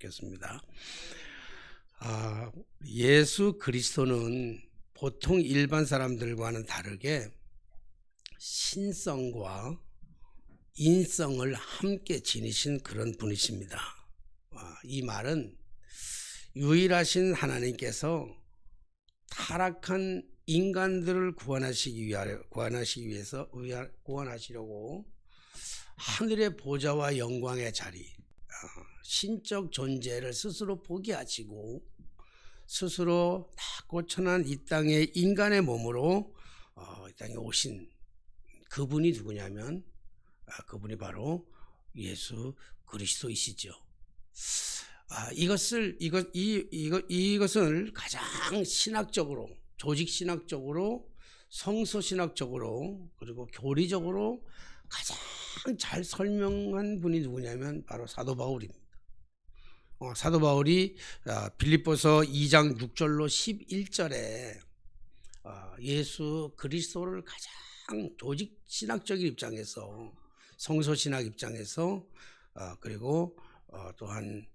좋겠습니다. 예수 그리스도는 보통 일반 사람들과는 다르게 신성과 인성을 함께 지니신 그런 분이십니다. 이 말은 유일하신 하나님께서 타락한 인간들을 구원하시려고 하늘의 보좌와 영광의 자리, 신적 존재를 스스로 포기하시고 스스로 다 고천한 이 땅의 인간의 몸으로 이 땅에 오신 그분이 누구냐면 그분이 바로 예수 그리스도이시죠. 이것을 가장 신학적으로, 조직 신학적으로, 성서 신학적으로, 그리고 교리적으로 가장 잘 설명한 분이 누구냐면 바로 사도 바울입니다. 사도 바울이 빌립보서 2장 6절로 11절에 예수 그리스도를 가장 조직 신학적인 입장에서, 성서 신학 입장에서, 그리고 또한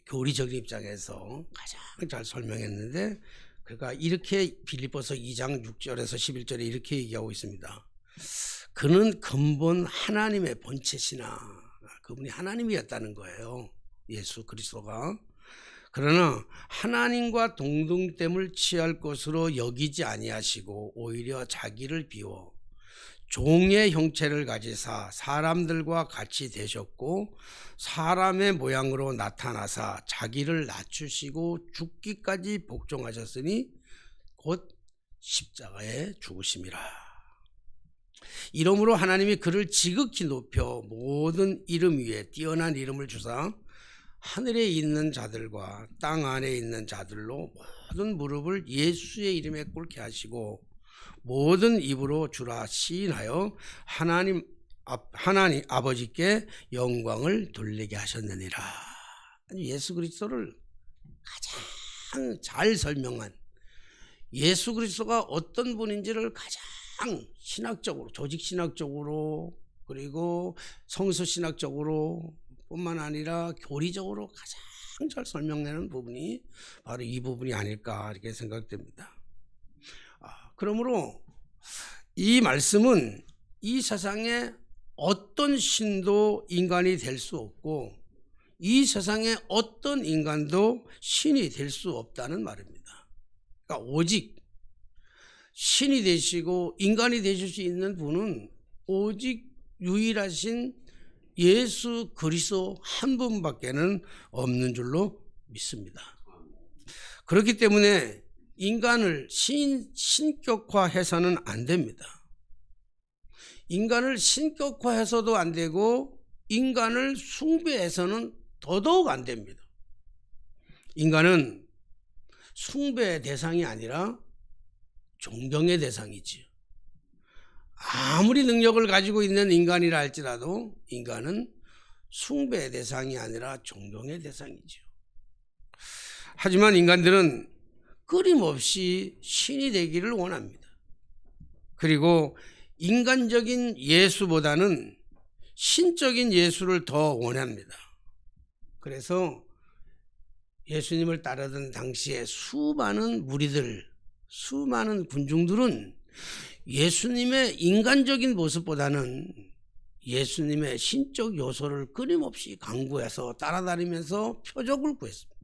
교리적인 입장에서 가장 잘 설명했는데, 그가 이렇게 빌립보서 2장 6절에서 11절에 이렇게 얘기하고 있습니다. 그는 근본 하나님의 본체시나, 그분이 하나님이었다는 거예요, 예수 그리스도가. 그러나 하나님과 동등됨을 취할 것으로 여기지 아니하시고 오히려 자기를 비워 종의 형체를 가지사 사람들과 같이 되셨고 사람의 모양으로 나타나사 자기를 낮추시고 죽기까지 복종하셨으니 곧 십자가에 죽으심이라. 이러므로 하나님이 그를 지극히 높여 모든 이름 위에 뛰어난 이름을 주사 하늘에 있는 자들과 땅 안에 있는 자들로 모든 무릎을 예수의 이름에 꿇게 하시고 모든 입으로 주라 시인하여 하나님 아버지께 영광을 돌리게 하셨느니라. 예수 그리스도를 가장 잘 설명한, 예수 그리스도가 어떤 분인지를 가장 신학적으로, 조직 신학적으로, 그리고 성서 신학적으로 뿐만 아니라 교리적으로 가장 잘 설명되는 부분이 바로 이 부분이 아닐까 이렇게 생각됩니다. 그러므로 이 말씀은 이 세상에 어떤 신도 인간이 될 수 없고 이 세상에 어떤 인간도 신이 될 수 없다는 말입니다. 그러니까 오직 신이 되시고 인간이 되실 수 있는 분은 오직 유일하신 예수 그리스도 한 분밖에는 없는 줄로 믿습니다. 그렇기 때문에 인간을 신격화해서는 안 됩니다. 인간을 신격화해서도 안 되고 인간을 숭배해서는 더더욱 안 됩니다. 인간은 숭배의 대상이 아니라 존경의 대상이지요. 아무리 능력을 가지고 있는 인간이라 할지라도 인간은 숭배의 대상이 아니라 존경의 대상이지요. 하지만 인간들은 끊임없이 신이 되기를 원합니다. 그리고 인간적인 예수보다는 신적인 예수를 더 원합니다. 그래서 예수님을 따르던 당시에 수많은 무리들, 수많은 군중들은 예수님의 인간적인 모습보다는 예수님의 신적 요소를 끊임없이 강구해서 따라다니면서 표적을 구했습니다.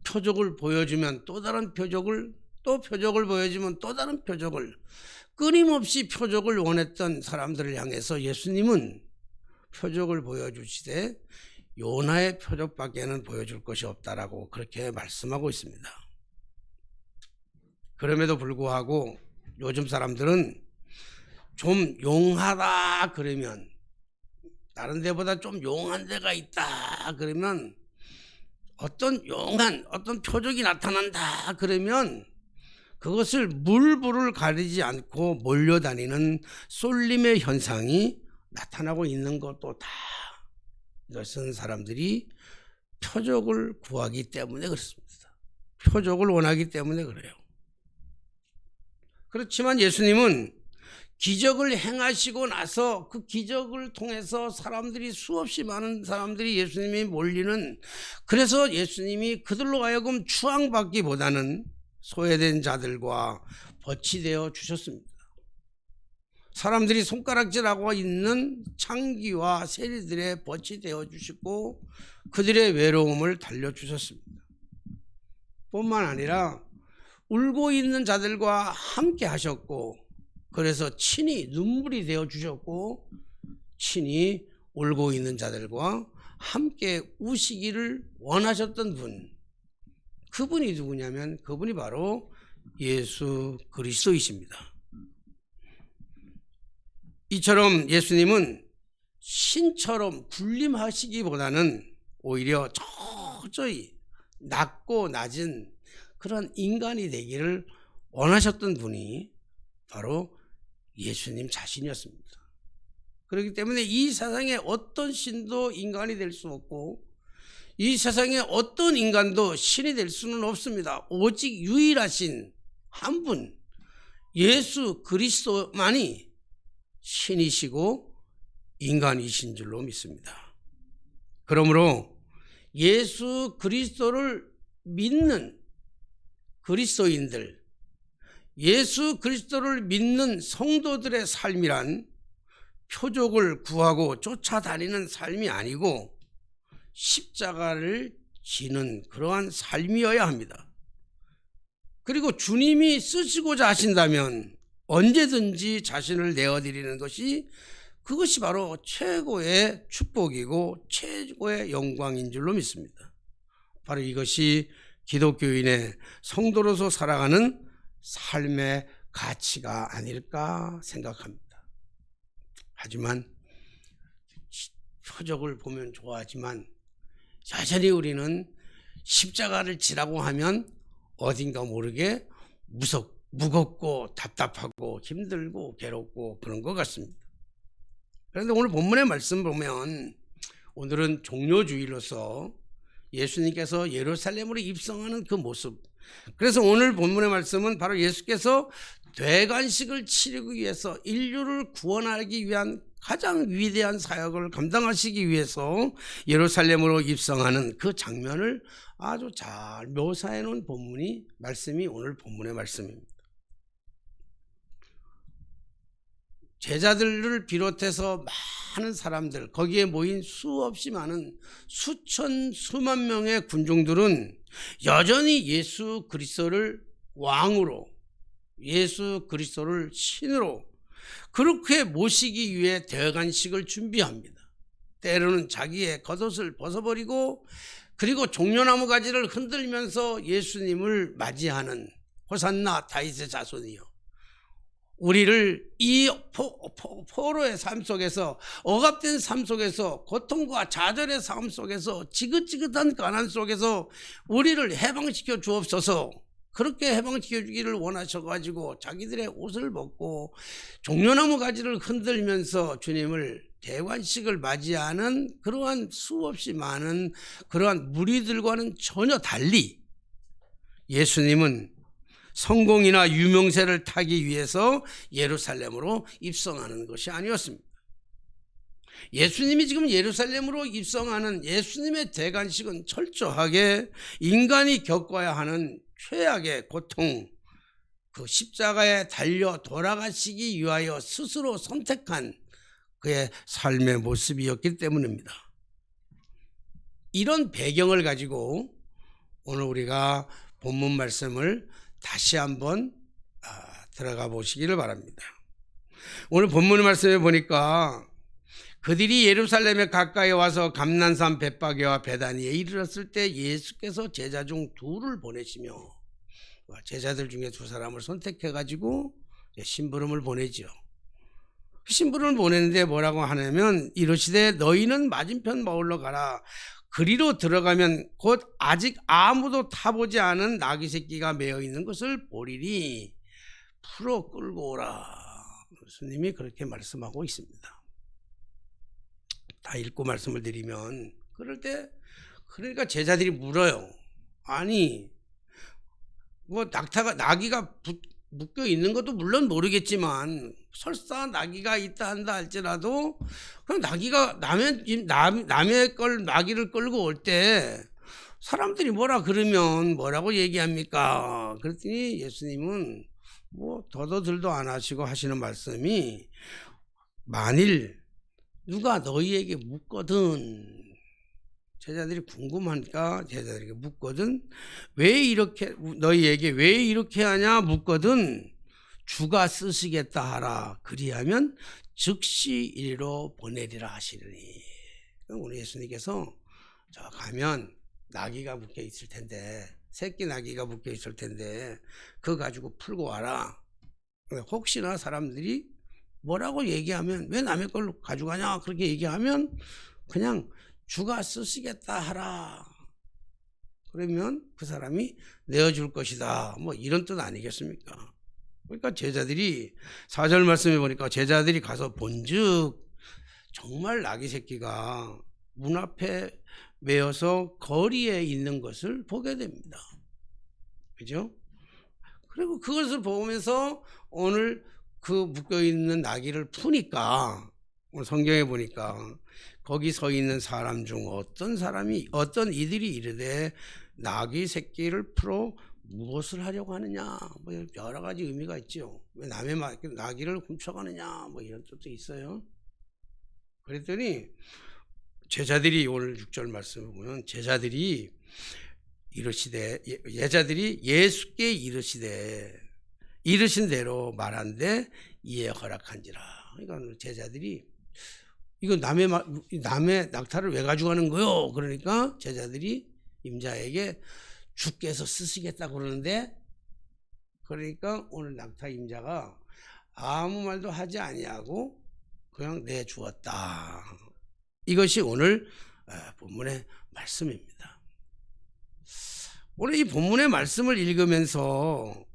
표적을 보여주면 또 다른 표적을, 또 표적을 보여주면 또 다른 표적을, 끊임없이 표적을 원했던 사람들을 향해서 예수님은 표적을 보여주시되 요나의 표적밖에는 보여줄 것이 없다라고 그렇게 말씀하고 있습니다. 그럼에도 불구하고 요즘 사람들은 좀 용하다 그러면, 다른 데보다 좀 용한 데가 있다 그러면, 어떤 용한 어떤 표적이 나타난다 그러면 그것을 물불을 가리지 않고 몰려다니는 쏠림의 현상이 나타나고 있는 것도 다 이것은 사람들이 표적을 구하기 때문에 그렇습니다. 표적을 원하기 때문에 그래요. 그렇지만 예수님은 기적을 행하시고 나서 그 기적을 통해서 사람들이 수없이 많은 사람들이 예수님이 몰리는, 그래서 예수님이 그들로 하여금 추앙받기보다는 소외된 자들과 벗이 되어 주셨습니다. 사람들이 손가락질하고 있는 창기와 세리들의 벗이 되어 주시고 그들의 외로움을 달려주셨습니다. 뿐만 아니라 울고 있는 자들과 함께 하셨고, 그래서 친히 눈물이 되어 주셨고 친히 울고 있는 자들과 함께 우시기를 원하셨던 분, 그분이 누구냐면 그분이 바로 예수 그리스도이십니다. 이처럼 예수님은 신처럼 군림하시기보다는 오히려 철저히 낮고 낮은 그런 인간이 되기를 원하셨던 분이 바로 예수님 자신이었습니다. 그렇기 때문에 이 세상에 어떤 신도 인간이 될 수 없고 이 세상에 어떤 인간도 신이 될 수는 없습니다. 오직 유일하신 한 분, 예수 그리스도만이 신이시고 인간이신 줄로 믿습니다. 그러므로 예수 그리스도를 믿는 그리스도인들, 예수 그리스도를 믿는 성도들의 삶이란 표적을 구하고 쫓아다니는 삶이 아니고 십자가를 지는 그러한 삶이어야 합니다. 그리고 주님이 쓰시고자 하신다면 언제든지 자신을 내어드리는 것이, 그것이 바로 최고의 축복이고 최고의 영광인 줄로 믿습니다. 바로 이것이 기독교인의 성도로서 살아가는 삶의 가치가 아닐까 생각합니다. 하지만 표적을 보면 좋아하지만 여전히 우리는 십자가를 지라고 하면 어딘가 모르게 무겁고 답답하고 힘들고 괴롭고 그런 것 같습니다. 그런데 오늘 본문의 말씀 보면 오늘은 종료주일로서 예수님께서 예루살렘으로 입성하는 그 모습, 그래서 오늘 본문의 말씀은 바로 예수께서 대관식을 치르기 위해서 인류를 구원하기 위한 가장 위대한 사역을 감당하시기 위해서 예루살렘으로 입성하는 그 장면을 아주 잘 묘사해 놓은 말씀이 오늘 본문의 말씀입니다. 제자들을 비롯해서 많은 사람들, 거기에 모인 수없이 많은 수만 명의 군중들은 여전히 예수 그리스도를 왕으로, 예수 그리스도를 신으로 그렇게 모시기 위해 대관식을 준비합니다. 때로는 자기의 겉옷을 벗어버리고 그리고 종려나무 가지를 흔들면서 예수님을 맞이하는 호산나 다윗의 자손이요, 우리를 이 포로의 삶 속에서, 억압된 삶 속에서, 고통과 좌절의 삶 속에서, 지긋지긋한 가난 속에서 우리를 해방시켜 주옵소서, 그렇게 해방시켜 주기를 원하셔가지고 자기들의 옷을 벗고 종려나무 가지를 흔들면서 주님을 대관식을 맞이하는 그러한 수없이 많은 그러한 무리들과는 전혀 달리 예수님은 성공이나 유명세를 타기 위해서 예루살렘으로 입성하는 것이 아니었습니다. 예수님이 지금 예루살렘으로 입성하는 예수님의 대관식은 철저하게 인간이 겪어야 하는 최악의 고통, 그 십자가에 달려 돌아가시기 위하여 스스로 선택한 그의 삶의 모습이었기 때문입니다. 이런 배경을 가지고 오늘 우리가 본문 말씀을 다시 한번 들어가 보시기를 바랍니다. 오늘 본문 말씀에 보니까 그들이 예루살렘에 가까이 와서 감난산 벳바게와 베다니에 이르렀을 때 예수께서 제자 중 둘을 보내시며, 제자들 중에 두 사람을 선택해 가지고 심부름을 보내죠. 심부름을 보내는데 뭐라고 하냐면 이르시되 너희는 맞은편 마을로 가라. 그리로 들어가면 곧 아직 아무도 타보지 않은 나귀 새끼가 매어 있는 것을 보리니 풀어 끌고 오라. 예수님이 그렇게 말씀하고 있습니다. 다 읽고 말씀을 드리면, 그럴 때 그러니까 제자들이 물어요. 아니 뭐 나귀가 묶여 있는 것도 물론 모르겠지만 설사 나귀가 있다 한다 할지라도 그냥 나귀가 남의 걸 나귀를 끌고 올 때 사람들이 뭐라 그러면 뭐라고 얘기합니까? 그랬더니 예수님은 뭐 더더들도 안 하시고 하시는 말씀이 만일 누가 너희에게 묻거든 제자들이 궁금하니까 제자들에게 묻거든 왜 이렇게 너희에게 왜 이렇게 하냐 묻거든 주가 쓰시겠다 하라 그리하면 즉시 이리로 보내리라 하시리니 우리 예수님께서 저 가면 나귀가 묶여 있을 텐데 새끼 나귀가 묶여 있을 텐데 그거 가지고 풀고 와라. 혹시나 사람들이 뭐라고 얘기하면 왜 남의 걸 가져가냐 그렇게 얘기하면 그냥 주가 쓰시겠다 하라. 그러면 그 사람이 내어줄 것이다. 뭐 이런 뜻 아니겠습니까? 그러니까 제자들이 4절 말씀해 보니까 제자들이 가서 본즉 정말 나귀 새끼가 문 앞에 메어서 거리에 있는 것을 보게 됩니다. 그죠? 그리고 그것을 보면서 오늘 그 묶여있는 나귀를 푸니까 오늘 성경에 보니까 거기 서 있는 사람 중 어떤 이들이 이르되 나귀 새끼를 풀어 무엇을 하려고 하느냐 뭐 여러 가지 의미가 있죠. 왜 남의 나귀를 훔쳐가느냐 뭐 이런 뜻도 있어요. 그랬더니 제자들이 오늘 6절 말씀을 보면 제자들이 예수께 이르신 대로 말한데 이에 허락한지라. 그러니까 제자들이 이거 남의 낙타를 왜 가져가는 거요? 그러니까 제자들이 임자에게 주께서 쓰시겠다 그러는데 그러니까 오늘 낙타 임자가 아무 말도 하지 아니하고 그냥 내주었다. 이것이 오늘 본문의 말씀입니다. 오늘 이 본문의 말씀을 읽으면서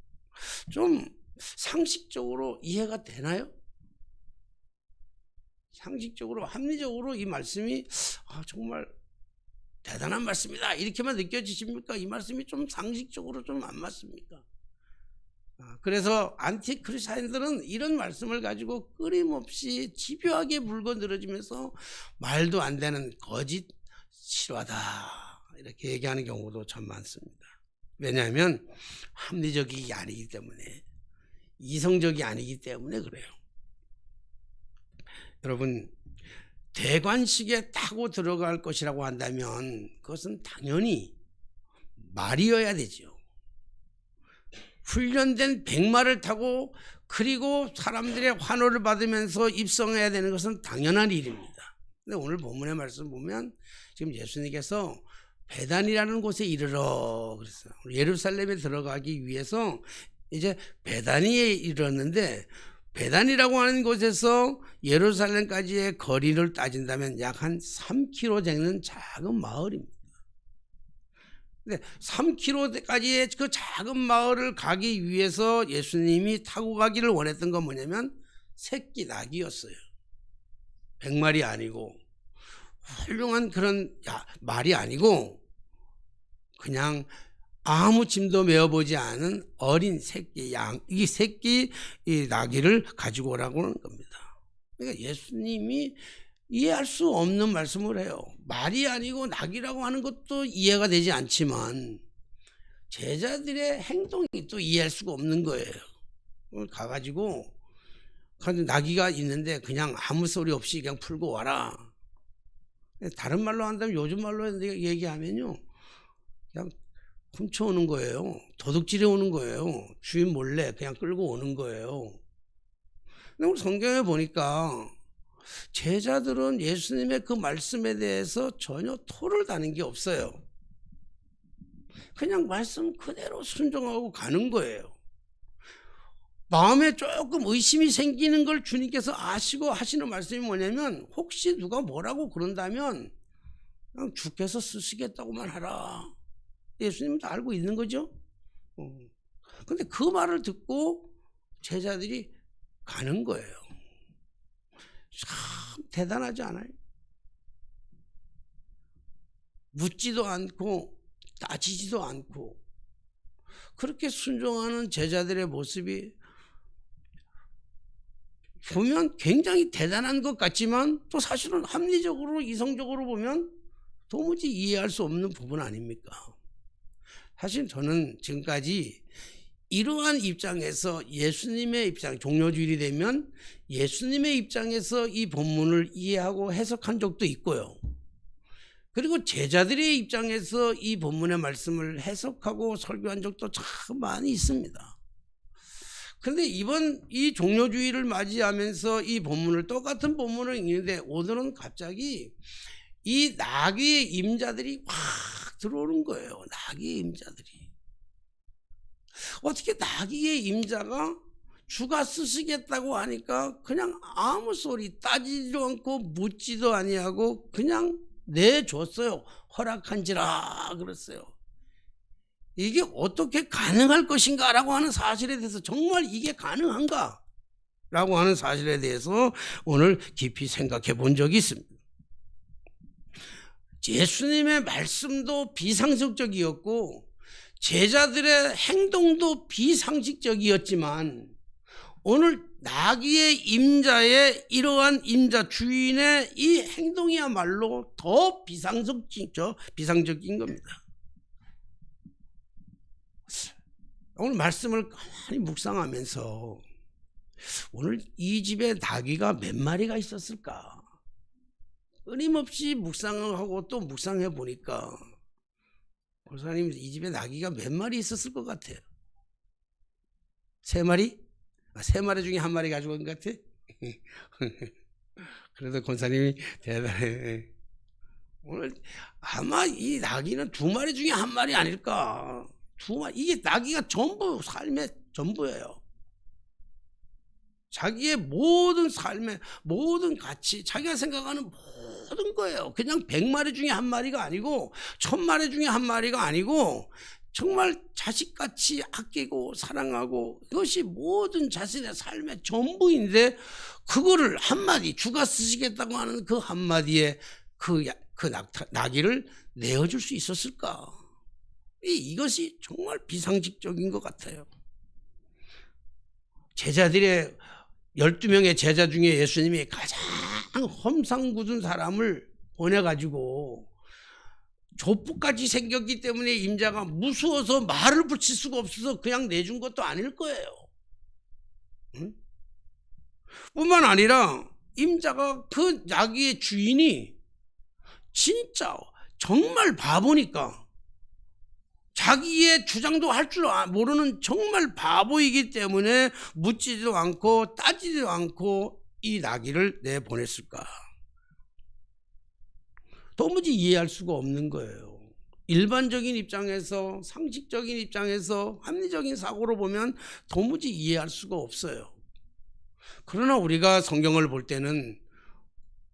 좀 상식적으로 이해가 되나요? 상식적으로 합리적으로 이 말씀이 정말 대단한 말씀이다 이렇게만 느껴지십니까? 이 말씀이 좀 상식적으로 좀 안 맞습니까? 그래서 안티크리스찬들은 이런 말씀을 가지고 끊임없이 집요하게 물고 늘어지면서 말도 안 되는 거짓 실화다 이렇게 얘기하는 경우도 참 많습니다. 왜냐하면 합리적이 아니기 때문에 이성적이 아니기 때문에 그래요. 여러분 대관식에 타고 들어갈 것이라고 한다면 그것은 당연히 말이어야 되죠. 훈련된 백마를 타고 그리고 사람들의 환호를 받으면서 입성해야 되는 것은 당연한 일입니다. 근데 오늘 본문의 말씀 보면 지금 예수님께서 베단이라는 곳에 이르러 그랬어요. 예루살렘에 들어가기 위해서 이제 베다니에 이르렀는데 베단이라고 하는 곳에서 예루살렘까지의 거리를 따진다면 약 한 3km 되는 작은 마을입니다. 근데 3km까지의 그 작은 마을을 가기 위해서 예수님이 타고 가기를 원했던 건 뭐냐면 새끼 낙이었어요. 100마리 아니고 훌륭한 그런 말이 아니고 그냥 아무 짐도 메어보지 않은 어린 새끼 이 새끼 이 나귀를 가지고 오라고 하는 겁니다. 그러니까 예수님이 이해할 수 없는 말씀을 해요. 말이 아니고 나귀라고 하는 것도 이해가 되지 않지만 제자들의 행동이 또 이해할 수가 없는 거예요. 가가지고 나귀가 있는데 그냥 아무 소리 없이 그냥 풀고 와라. 다른 말로 한다면 요즘 말로 얘기하면요 그냥 훔쳐오는 거예요. 도둑질해 오는 거예요. 주인 몰래 그냥 끌고 오는 거예요. 근데 우리 성경에 보니까 제자들은 예수님의 그 말씀에 대해서 전혀 토를 다는 게 없어요. 그냥 말씀 그대로 순종하고 가는 거예요. 마음에 조금 의심이 생기는 걸 주님께서 아시고 하시는 말씀이 뭐냐면 혹시 누가 뭐라고 그런다면 그냥 주께서 쓰시겠다고만 하라. 예수님도 알고 있는 거죠. 근데 그 말을 듣고 제자들이 가는 거예요. 참 대단하지 않아요? 묻지도 않고 따지지도 않고 그렇게 순종하는 제자들의 모습이 보면 굉장히 대단한 것 같지만 또 사실은 합리적으로 이성적으로 보면 도무지 이해할 수 없는 부분 아닙니까? 사실 저는 지금까지 이러한 입장에서 예수님의 입장, 종료주일이 되면 예수님의 입장에서 이 본문을 이해하고 해석한 적도 있고요. 그리고 제자들의 입장에서 이 본문의 말씀을 해석하고 설교한 적도 참 많이 있습니다. 그런데 이번 이 종료주일을 맞이하면서 이 본문을 똑같은 본문을 읽는데 오늘은 갑자기 이 나귀의 임자들이 확 들어오는 거예요. 나귀의 임자들이. 어떻게 나귀의 임자가 주가 쓰시겠다고 하니까 그냥 아무 소리 따지지도 않고 묻지도 아니하고 그냥 내줬어요. 허락한지라 그랬어요. 이게 어떻게 가능할 것인가 라고 하는 사실에 대해서 정말 이게 가능한가 라고 하는 사실에 대해서 오늘 깊이 생각해 본 적이 있습니다. 예수님의 말씀도 비상식적이었고 제자들의 행동도 비상식적이었지만 오늘 나귀의 임자의 이러한 임자 주인의 이 행동이야말로 더 비상적인 겁니다. 오늘 말씀을 가만히 묵상하면서 오늘 이 집에 나귀가 몇 마리가 있었을까? 끊임없이 묵상하고 또 묵상해 보니까 목사님 이 집에 나귀가 몇 마리 있었을 것 같아요? 3마리? 3마리 중에 1마리 가지고 온 것 같아? 그래도 권사님이 대단해. 오늘 아마 이 나귀는 2마리 중에 1마리 아닐까? 2마리. 이게 나귀가 전부 삶의 전부예요. 자기의 모든 삶의 모든 가치, 자기가 생각하는 모든 거예요. 그냥 100마리 중에 1마리가 아니고 1000마리 중에 1마리가 아니고 정말 자식같이 아끼고 사랑하고 이것이 모든 자신의 삶의 전부인데 그거를 한마디 주가 쓰시겠다고 하는 그 한마디에 그 나귀를 내어줄 수 있었을까? 이것이 정말 비상식적인 것 같아요. 제자들의 12명의 제자 중에 예수님이 가장 험상궂은 사람을 보내가지고 족보까지 생겼기 때문에 임자가 무서워서 말을 붙일 수가 없어서 그냥 내준 것도 아닐 거예요. 응? 뿐만 아니라 임자가 그 나귀의 주인이 진짜 정말 바보니까 자기의 주장도 할 줄 모르는 정말 바보이기 때문에 묻지도 않고 따지지도 않고 이 나귀를 내보냈을까? 도무지 이해할 수가 없는 거예요. 일반적인 입장에서 상식적인 입장에서 합리적인 사고로 보면 도무지 이해할 수가 없어요. 그러나 우리가 성경을 볼 때는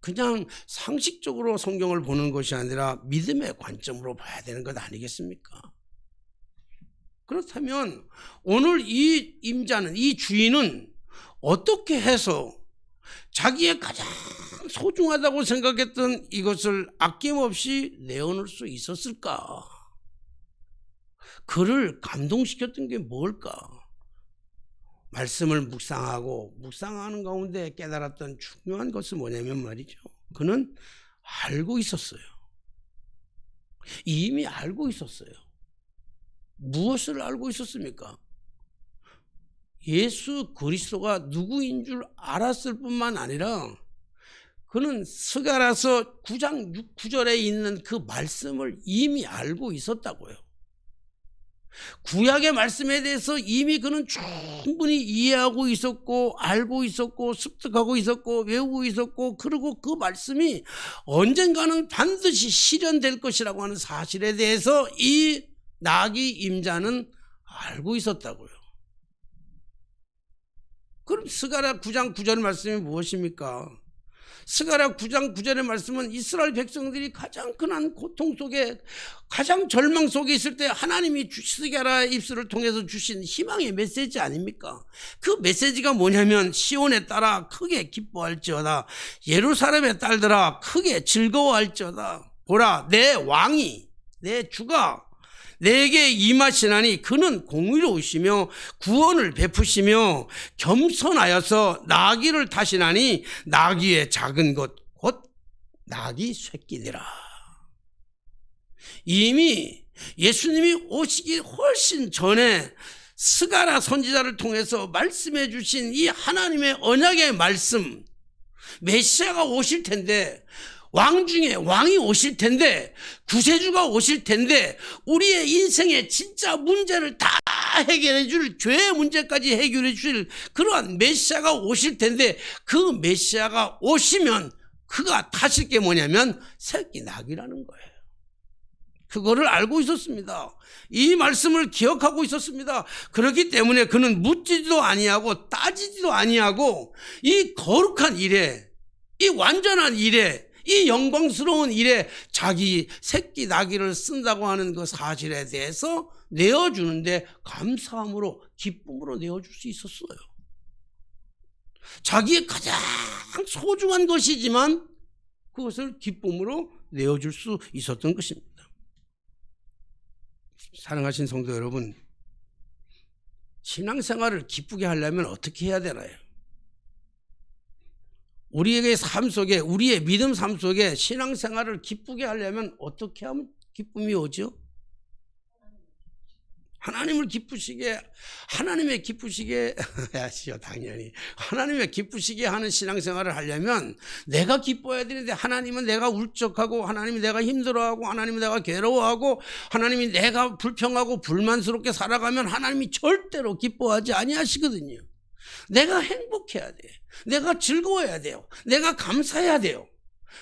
그냥 상식적으로 성경을 보는 것이 아니라 믿음의 관점으로 봐야 되는 것 아니겠습니까? 그렇다면 오늘 이 임자는 이 주인은 어떻게 해서 자기의 가장 소중하다고 생각했던 이것을 아낌없이 내어놓을 수 있었을까? 그를 감동시켰던 게 뭘까? 말씀을 묵상하는 가운데 깨달았던 중요한 것은 뭐냐면 말이죠. 그는 알고 있었어요. 이미 알고 있었어요. 무엇을 알고 있었습니까? 예수 그리스도가 누구인 줄 알았을 뿐만 아니라 그는 스가랴서 9장 9절에 있는 그 말씀을 이미 알고 있었다고요. 구약의 말씀에 대해서 이미 그는 충분히 이해하고 있었고 알고 있었고 습득하고 있었고 외우고 있었고 그리고 그 말씀이 언젠가는 반드시 실현될 것이라고 하는 사실에 대해서 이 나귀 임자는 알고 있었다고요. 그럼 스가랴 9장 9절 말씀이 무엇입니까? 스가랴 9장 9절의 말씀은 이스라엘 백성들이 가장 큰한 고통 속에 가장 절망 속에 있을 때 하나님이 스가랴의 입술을 통해서 주신 희망의 메시지 아닙니까? 그 메시지가 뭐냐면 시온에 따라 크게 기뻐할지어다 예루살렘의 딸들아 크게 즐거워할지어다 보라 내 왕이 내 주가 내게 임하시나니 그는 공의로우시며 구원을 베푸시며 겸손하여서 나귀를 타시나니 나귀의 작은 것 곧 나귀 새끼니라. 이미 예수님이 오시기 훨씬 전에 스가랴 선지자를 통해서 말씀해 주신 이 하나님의 언약의 말씀, 메시아가 오실 텐데, 왕 중에 왕이 오실 텐데, 구세주가 오실 텐데, 우리의 인생의 진짜 문제를 다 해결해 줄, 죄의 문제까지 해결해 줄 그러한 메시아가 오실 텐데, 그 메시아가 오시면 그가 타실 게 뭐냐면 새끼 낙이라는 거예요. 그거를 알고 있었습니다. 이 말씀을 기억하고 있었습니다. 그렇기 때문에 그는 묻지도 아니하고 따지지도 아니하고 이 거룩한 일에, 이 완전한 일에, 이 영광스러운 일에 자기 새끼 나귀를 쓴다고 하는 그 사실에 대해서 내어주는데 감사함으로, 기쁨으로 내어줄 수 있었어요. 자기의 가장 소중한 것이지만 그것을 기쁨으로 내어줄 수 있었던 것입니다. 사랑하신 성도 여러분, 신앙생활을 기쁘게 하려면 어떻게 해야 되나요? 우리에게 삶 속에, 우리의 믿음 삶 속에 신앙생활을 기쁘게 하려면 어떻게 하면 기쁨이 오죠? 하나님을 기쁘시게, 하나님의 기쁘시게 하시죠. 당연히 하나님의 기쁘시게 하는 신앙생활을 하려면 내가 기뻐야 되는데, 하나님은 내가 울적하고, 하나님이 내가 힘들어하고, 하나님이 내가 괴로워하고, 하나님이 내가 불평하고 불만스럽게 살아가면 하나님이 절대로 기뻐하지 아니하시거든요. 내가 행복해야 돼. 내가 즐거워야 돼요. 내가 감사해야 돼요.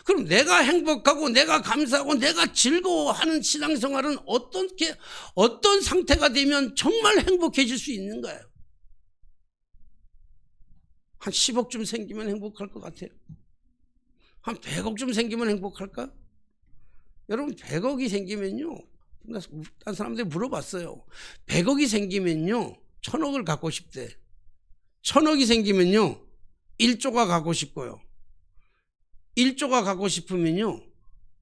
그럼 내가 행복하고 내가 감사하고 내가 즐거워하는 신앙생활은 어떤 상태가 되면 정말 행복해질 수 있는가요? 한 10억쯤 생기면 행복할 것 같아요. 한 100억쯤 생기면 행복할까? 여러분, 100억이 생기면요, 딴 사람들이 물어봤어요. 100억이 생기면요 1000억을 갖고 싶대. 1000억이 생기면요 1조가 갖고 싶고요, 1조가 갖고 싶으면요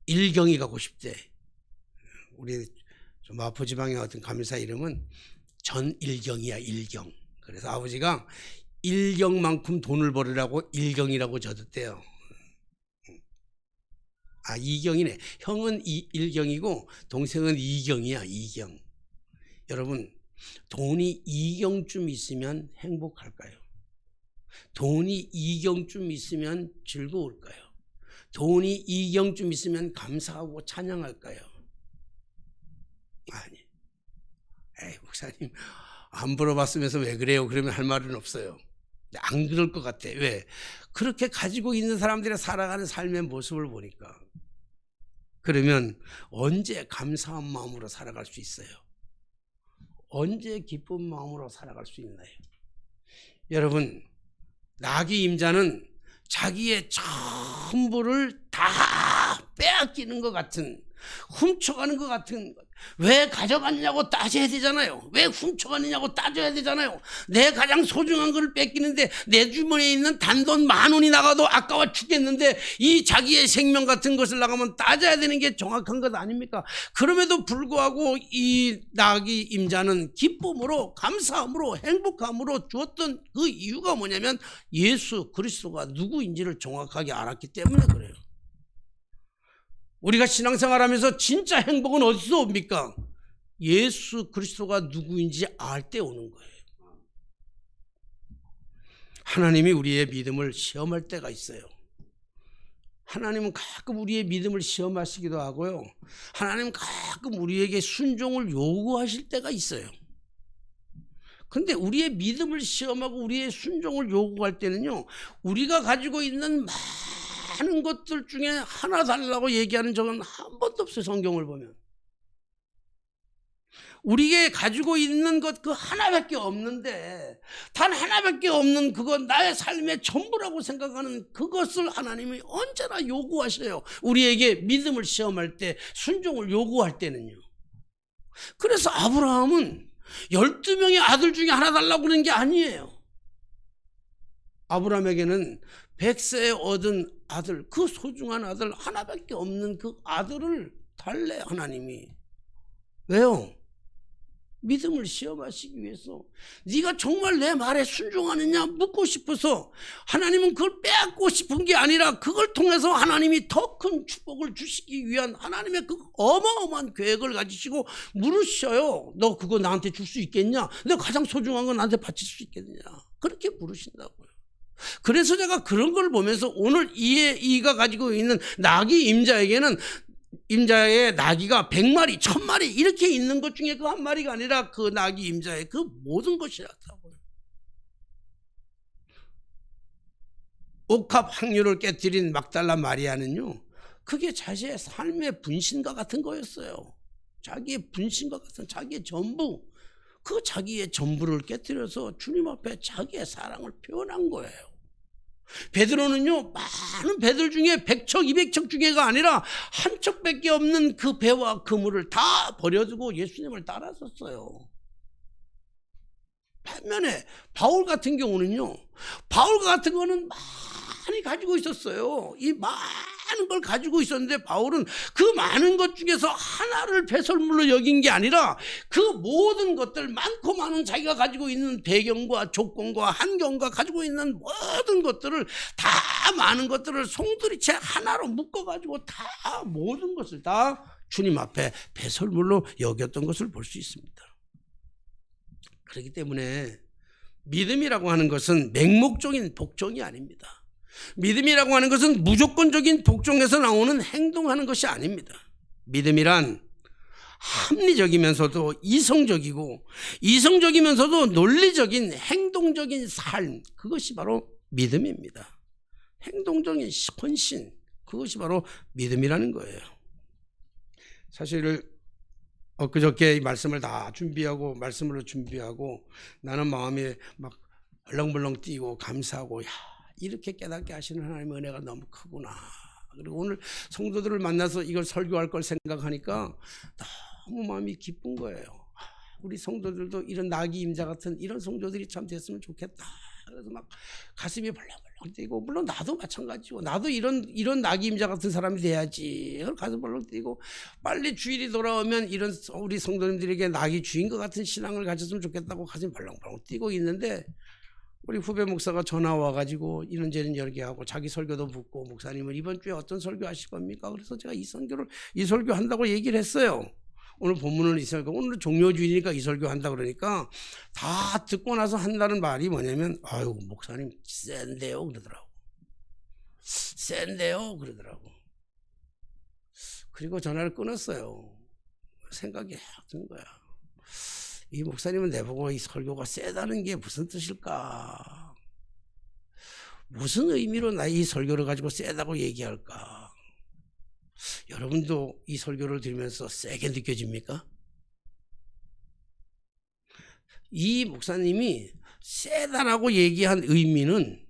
1경이 갖고 싶대. 우리 좀 마포지방의 어떤 감사 이름은 전일경이야, 일경. 그래서 아버지가 1경만큼 돈을 벌으라고 1경이라고 져뒀대요. 아, 2경이네. 형은 1경이고 동생은 2경이야, 2경. 여러분, 돈이 2경쯤 있으면 행복할까요? 돈이 2경쯤 있으면 즐거울까요? 돈이 2경쯤 있으면 감사하고 찬양할까요? 아니. 에이, 목사님 안 물어봤으면서 왜 그래요? 그러면 할 말은 없어요. 안 그럴 것 같아. 왜? 그렇게 가지고 있는 사람들의 살아가는 삶의 모습을 보니까. 그러면 언제 감사한 마음으로 살아갈 수 있어요? 언제 기쁜 마음으로 살아갈 수 있나요? 여러분, 나귀 임자는 자기의 전부를 다 빼앗기는 것 같은, 훔쳐가는 것 같은, 왜 가져갔냐고 따져야 되잖아요. 왜 훔쳐갔느냐고 따져야 되잖아요. 내 가장 소중한 걸 뺏기는데 내 주머니에 있는 단돈 10,000원이 나가도 아까워 죽겠는데 이 자기의 생명 같은 것을 나가면 따져야 되는 게 정확한 것 아닙니까? 그럼에도 불구하고 이 나귀 임자는 기쁨으로, 감사함으로, 행복함으로 주었던 그 이유가 뭐냐면 예수 그리스도가 누구인지를 정확하게 알았기 때문에 그래요. 우리가 신앙생활하면서 진짜 행복은 어디서 옵니까? 예수 그리스도가 누구인지 알 때 오는 거예요. 하나님이 우리의 믿음을 시험할 때가 있어요. 하나님은 가끔 우리의 믿음을 시험하시기도 하고요, 하나님은 가끔 우리에게 순종을 요구하실 때가 있어요. 그런데 우리의 믿음을 시험하고 우리의 순종을 요구할 때는요, 우리가 가지고 있는 많은 것들 중에 하나 달라고 얘기하는 적은 한 번도 없어요. 성경을 보면 우리가 가지고 있는 것 그 하나밖에 없는데, 단 하나밖에 없는 그건 나의 삶의 전부라고 생각하는 그것을 하나님이 언제나 요구하셔요. 우리에게 믿음을 시험할 때, 순종을 요구할 때는요. 그래서 아브라함은 12명의 아들 중에 하나 달라고 그러는 게 아니에요. 아브라함에게는 100세에 얻은 아들, 그 소중한 아들, 하나밖에 없는 그 아들을 달래, 하나님이. 왜요? 믿음을 시험하시기 위해서 네가 정말 내 말에 순종하느냐 묻고 싶어서 하나님은 그걸 빼앗고 싶은 게 아니라 그걸 통해서 하나님이 더 큰 축복을 주시기 위한 하나님의 그 어마어마한 계획을 가지시고 물으셔요. 너 그거 나한테 줄 수 있겠냐? 내가 가장 소중한 건 나한테 바칠 수 있겠느냐? 그렇게 물으신다고요. 그래서 제가 그런 걸 보면서 오늘 이가 가지고 있는 나귀 임자에게는 임자의 나귀가 100마리, 1000마리 이렇게 있는 것 중에 그 한 마리가 아니라 그 나귀 임자의 그 모든 것이었다고요. 옥합 확률을 깨뜨린 막달라 마리아는요, 그게 자신의 삶의 분신과 같은 거였어요. 자기의 분신과 같은 자기의 전부, 그 자기의 전부를 깨뜨려서 주님 앞에 자기의 사랑을 표현한 거예요. 베드로는요, 많은 배들 중에 100척, 200척 중에가 아니라 한 척밖에 없는 그 배와 그물을 다 버려두고 예수님을 따라섰어요. 반면에 바울 같은 경우는요, 바울 같은 거는 많이 가지고 있었어요. 이 많은 걸 가지고 있었는데 바울은 그 많은 것 중에서 하나를 배설물로 여긴 게 아니라 그 모든 것들, 많고 많은 자기가 가지고 있는 배경과 조건과 환경과 가지고 있는 모든 것들을 다, 많은 것들을 송두리째 하나로 묶어가지고 다 모든 것을 다 주님 앞에 배설물로 여겼던 것을 볼 수 있습니다. 그렇기 때문에 믿음이라고 하는 것은 맹목적인 복종이 아닙니다. 믿음이라고 하는 것은 무조건적인 복종에서 나오는 행동하는 것이 아닙니다. 믿음이란 합리적이면서도 이성적이고 이성적이면서도 논리적인 행동적인 삶, 그것이 바로 믿음입니다. 행동적인 헌신, 그것이 바로 믿음이라는 거예요. 사실 엊그저께 이 말씀을 다 준비하고 말씀으로 준비하고 나는 마음이 막 벌렁벌렁 뛰고 감사하고, 야, 이렇게 깨닫게 하시는 하나님의 은혜가 너무 크구나. 그리고 오늘 성도들을 만나서 이걸 설교할 걸 생각하니까 너무 마음이 기쁜 거예요. 우리 성도들도 이런 나귀 임자 같은 이런 성도들이 참 됐으면 좋겠다. 그래서 막 가슴이 벌렁벌렁 뛰고, 물론 나도 마찬가지고, 나도 이런 나귀 임자 같은 사람이 돼야지. 가슴 벌렁 뛰고, 빨리 주일이 돌아오면 이런 우리 성도님들에게 나귀 주인과 같은 신앙을 가졌으면 좋겠다고 가슴이 벌렁벌렁 뛰고 있는데, 우리 후배 목사가 전화 와가지고 이런저런 얘기하고 자기 설교도 묻고, 목사님은 이번 주에 어떤 설교 하실 겁니까? 그래서 제가 이 설교 한다고 얘기를 했어요. 오늘 본문은 이 설교, 오늘은 종료주일이니까 이 설교 한다 그러니까 다 듣고 나서 한다는 말이 뭐냐면, 아유, 목사님 센데요 그러더라고. 센데요 그러더라고. 그리고 전화를 끊었어요. 생각이 든 거야. 이 목사님은 내보고 이 설교가 세다는 게 무슨 뜻일까? 무슨 의미로 나 이 설교를 가지고 세다고 얘기할까? 여러분도 이 설교를 들으면서 세게 느껴집니까? 이 목사님이 세다라고 얘기한 의미는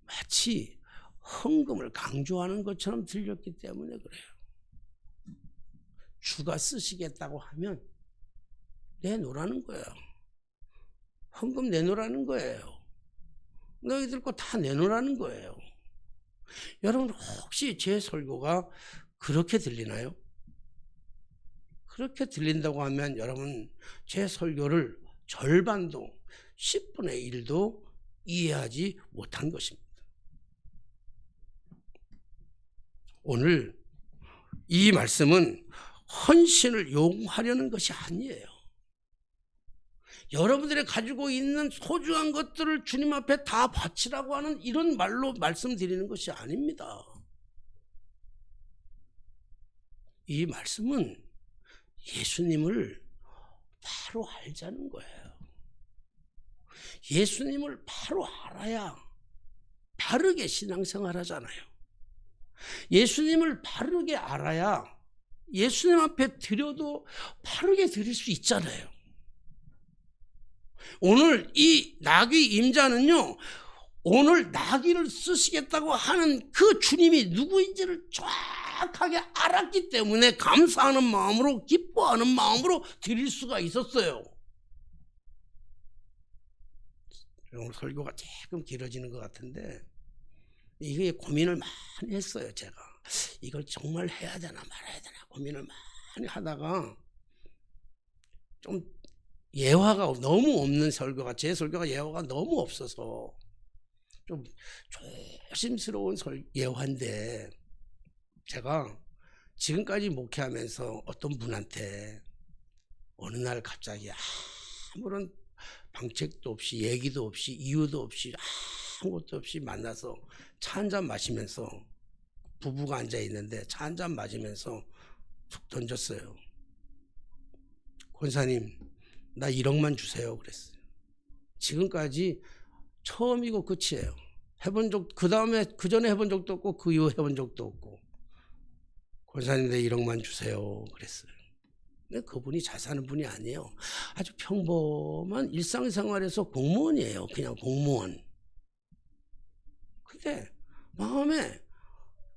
마치 헌금을 강조하는 것처럼 들렸기 때문에 그래요. 주가 쓰시겠다고 하면 내놓으라는 거예요. 헌금 내놓으라는 거예요. 너희들 거 다 내놓으라는 거예요. 여러분, 혹시 제 설교가 그렇게 들리나요? 그렇게 들린다고 하면 여러분, 제 설교를 절반도 10분의 1도 이해하지 못한 것입니다. 오늘 이 말씀은 헌신을 요구하려는 것이 아니에요. 여러분들이 가지고 있는 소중한 것들을 주님 앞에 다 바치라고 하는 이런 말로 말씀드리는 것이 아닙니다. 이 말씀은 예수님을 바로 알자는 거예요. 예수님을 바로 알아야 바르게 신앙생활 하잖아요. 예수님을 바르게 알아야 예수님 앞에 드려도 바르게 드릴 수 있잖아요. 오늘 이 나귀 임자는요, 오늘 나귀를 쓰시겠다고 하는 그 주님이 누구인지를 정확하게 알았기 때문에 감사하는 마음으로, 기뻐하는 마음으로 드릴 수가 있었어요. 오늘 설교가 조금 길어지는 것 같은데, 이게 고민을 많이 했어요. 제가 이걸 정말 해야 되나 말아야 되나 고민을 많이 하다가 좀 예화가 너무 없는 설교가, 제 설교가 예화가 너무 없어서 좀 조심스러운 예화인데, 제가 지금까지 목회하면서 어떤 분한테 어느 날 갑자기 아무런 방책도 없이 얘기도 없이 이유도 없이 아무것도 없이 만나서 차 한잔 마시면서, 부부가 앉아 있는데 차 한잔 마시면서 툭 던졌어요. 권사님, 나 1억만 주세요. 그랬어요. 지금까지 처음이고 끝이에요. 그 다음에 그 전에 해본 적도 없고 그 이후 해본 적도 없고. 권사님, 내 1억만 주세요. 그랬어요. 근데 그분이 잘 사는 분이 아니에요. 아주 평범한 일상생활에서 공무원이에요. 그냥 공무원. 근데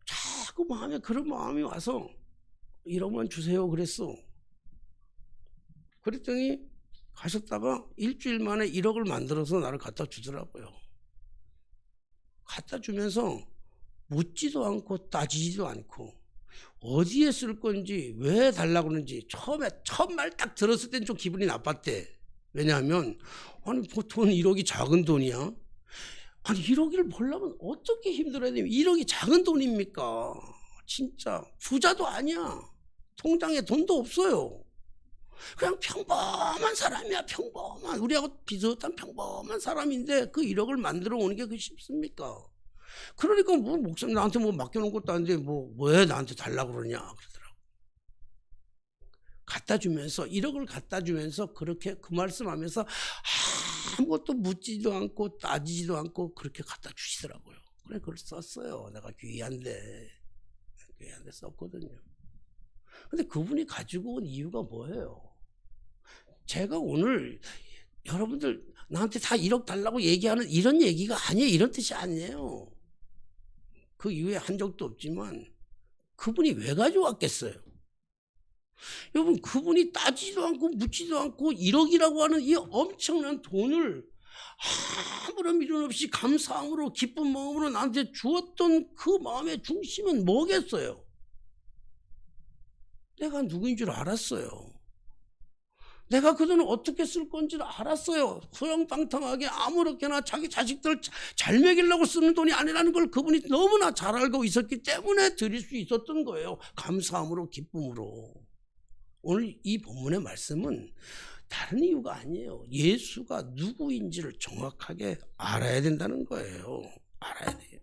자꾸 마음에 그런 마음이 와서 1억만 주세요. 그랬어. 그랬더니 가셨다가 일주일 만에 1억을 만들어서 나를 갖다 주더라고요. 갖다 주면서 묻지도 않고 따지지도 않고 어디에 쓸 건지 왜 달라고 그러는지 처음 말 딱 들었을 땐 좀 기분이 나빴대. 왜냐하면 아니 보통 1억이 작은 돈이야? 아니 1억을 벌려면 어떻게 힘들어야 되면 1억이 작은 돈입니까? 진짜 부자도 아니야. 통장에 돈도 없어요. 그냥 평범한 사람이야. 평범한, 우리하고 비슷한 평범한 사람인데 그 1억을 만들어 오는 게 그게 쉽습니까? 그러니까 뭐 목사님 나한테 뭐 맡겨놓은 것도 아닌데 왜 나한테 달라고 그러냐 그러더라고. 갖다 주면서 1억을 갖다 주면서 그렇게 그 말씀하면서 아무것도 묻지도 않고 따지지도 않고 그렇게 갖다 주시더라고요. 그래, 그걸 썼어요. 내가 귀한데 썼거든요. 근데 그분이 가지고 온 이유가 뭐예요? 제가 오늘 여러분들 나한테 다 1억 달라고 얘기하는 이런 얘기가 아니에요. 이런 뜻이 아니에요. 그 이후에 한 적도 없지만 그분이 왜 가져왔겠어요? 여러분, 그분이 따지도 않고 묻지도 않고 1억이라고 하는 이 엄청난 돈을 아무런 미련 없이 감사함으로 기쁜 마음으로 나한테 주었던 그 마음의 중심은 뭐겠어요? 내가 누구인 줄 알았어요. 내가 그 돈을 어떻게 쓸 건지를 알았어요. 후영방탕하게 아무렇게나 자기 자식들 잘 먹이려고 쓰는 돈이 아니라는 걸 그분이 너무나 잘 알고 있었기 때문에 드릴 수 있었던 거예요. 감사함으로, 기쁨으로. 오늘 이 본문의 말씀은 다른 이유가 아니에요. 예수가 누구인지를 정확하게 알아야 된다는 거예요. 알아야 돼요.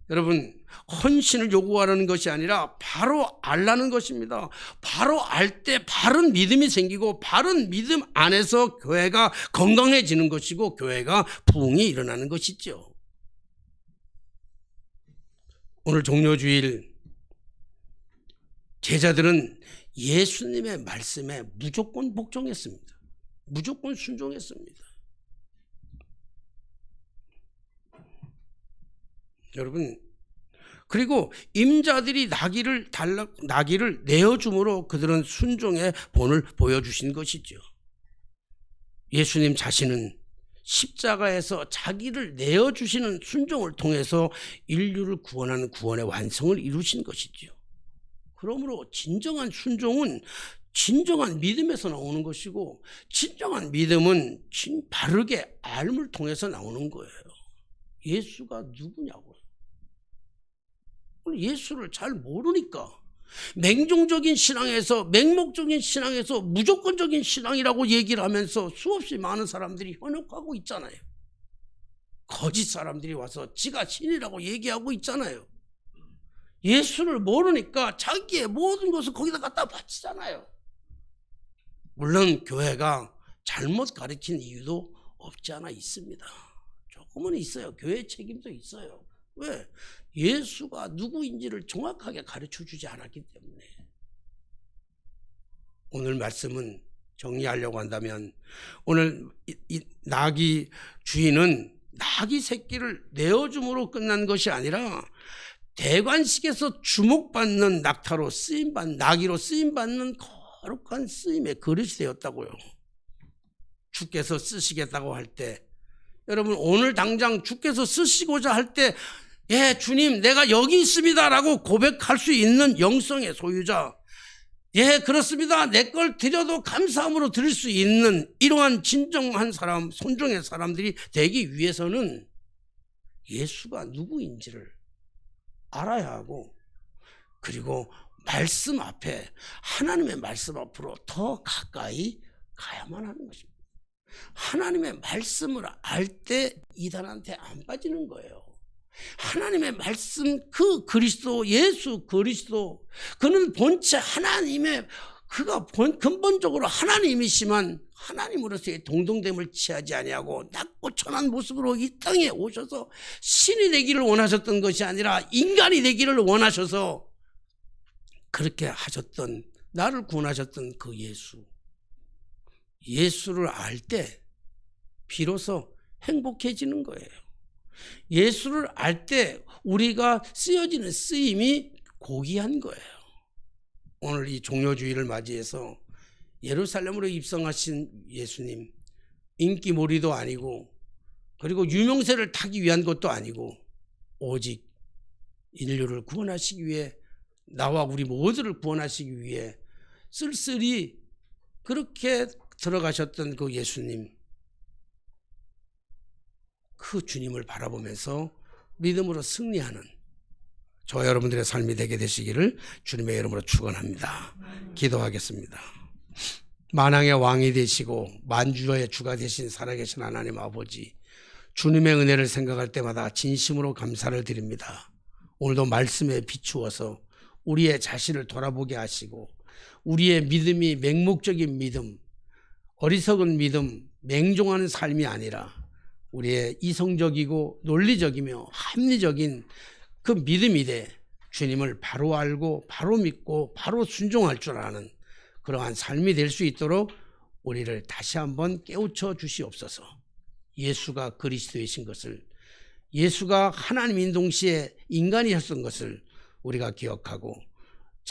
여러분, 헌신을 요구하는 것이 아니라 바로 알라는 것입니다. 바로 알 때 바른 믿음이 생기고 바른 믿음 안에서 교회가 건강해지는 것이고 교회가 부흥이 일어나는 것이죠. 오늘 종료주일 제자들은 예수님의 말씀에 무조건 복종했습니다. 무조건 순종했습니다. 여러분, 그리고 임자들이 나귀를 내어줌으로 그들은 순종의 본을 보여주신 것이죠. 예수님 자신은 십자가에서 자기를 내어주시는 순종을 통해서 인류를 구원하는 구원의 완성을 이루신 것이죠. 그러므로 진정한 순종은 진정한 믿음에서 나오는 것이고, 진정한 믿음은 바르게 알을 통해서 나오는 거예요. 예수가 누구냐고요. 예수를 잘 모르니까 맹종적인 신앙에서, 맹목적인 신앙에서 무조건적인 신앙이라고 얘기를 하면서 수없이 많은 사람들이 현혹하고 있잖아요. 거짓 사람들이 와서 지가 신이라고 얘기하고 있잖아요. 예수를 모르니까 자기의 모든 것을 거기다 갖다 바치잖아요. 물론 교회가 잘못 가르친 이유도 없지 않아 있습니다. 조금은 있어요. 교회 책임도 있어요. 왜? 예수가 누구인지를 정확하게 가르쳐 주지 않았기 때문에. 오늘 말씀은 정리하려고 한다면, 오늘 이 나귀 주인은 나귀 새끼를 내어줌으로 끝난 것이 아니라 대관식에서 주목받는 낙타로 쓰임받는, 나귀로 쓰임받는 거룩한 쓰임의 그릇이 되었다고요. 주께서 쓰시겠다고 할 때, 여러분 오늘 당장 주께서 쓰시고자 할 때, 예, 주님 내가 여기 있습니다 라고 고백할 수 있는 영성의 소유자, 예, 그렇습니다. 내 걸 드려도 감사함으로 드릴 수 있는 이러한 진정한 사람, 손중의 사람들이 되기 위해서는 예수가 누구인지를 알아야 하고, 그리고 말씀 앞에, 하나님의 말씀 앞으로 더 가까이 가야만 하는 것입니다. 하나님의 말씀을 알 때 이단한테 안 빠지는 거예요. 하나님의 말씀, 그 그리스도, 예수 그리스도, 그는 본체 하나님의, 그가 근본적으로 하나님이시만 하나님으로서의 동등됨을 취하지 아니하고 낮고 천한 모습으로 이 땅에 오셔서 신이 되기를 원하셨던 것이 아니라 인간이 되기를 원하셔서 그렇게 하셨던, 나를 구원하셨던 그 예수를 알 때 비로소 행복해지는 거예요. 예수를 알 때 우리가 쓰여지는 쓰임이 고귀한 거예요. 오늘 이 종료주의를 맞이해서 예루살렘으로 입성하신 예수님, 인기몰이도 아니고, 그리고 유명세를 타기 위한 것도 아니고, 오직 인류를 구원하시기 위해, 나와 우리 모두를 구원하시기 위해 쓸쓸히 그렇게 들어가셨던 그 예수님, 그 주님을 바라보면서 믿음으로 승리하는 저와 여러분들의 삶이 되게 되시기를 주님의 이름으로 축원합니다. 기도하겠습니다. 만왕의 왕이 되시고 만주의 주가 되신 살아계신 하나님 아버지, 주님의 은혜를 생각할 때마다 진심으로 감사를 드립니다. 오늘도 말씀에 비추어서 우리의 자신을 돌아보게 하시고, 우리의 믿음이 맹목적인 믿음, 어리석은 믿음, 맹종하는 삶이 아니라 우리의 이성적이고 논리적이며 합리적인 그 믿음이 돼 주님을 바로 알고 바로 믿고 바로 순종할 줄 아는 그러한 삶이 될 수 있도록 우리를 다시 한번 깨우쳐 주시옵소서. 예수가 그리스도이신 것을, 예수가 하나님인 동시에 인간이었던 것을 우리가 기억하고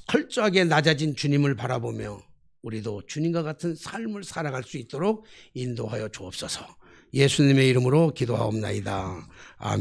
철저하게 낮아진 주님을 바라보며 우리도 주님과 같은 삶을 살아갈 수 있도록 인도하여 주옵소서. 예수님의 이름으로 기도하옵나이다. 아멘.